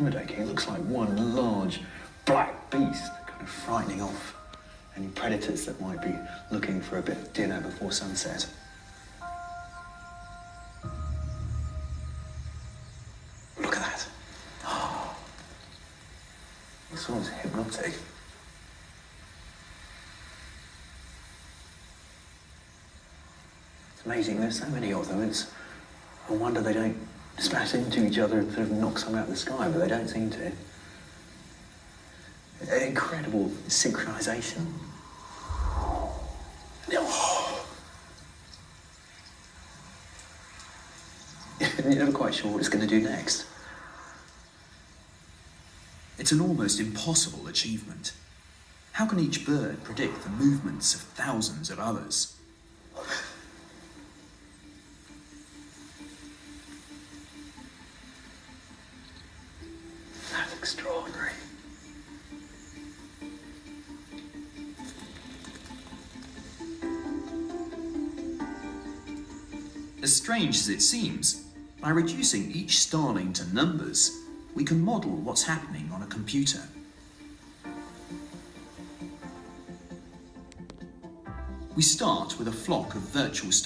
It looks like one large black beast, kind of frightening off any predators that might be looking for a bit of dinner before sunset. Look at that. Oh, it's almost hypnotic. It's amazing, there's so many of them. It's no wonder they don't smash into each other and sort of knock some out of the sky, but they don't seem to. Incredible synchronization. Oh. You're never quite sure what it's going to do next. It's an almost impossible achievement. How can each bird predict the movements of thousands of others? That's extraordinary. As strange as it seems, by reducing each starling to numbers, we can model what's happening on a computer. We start with a flock of virtual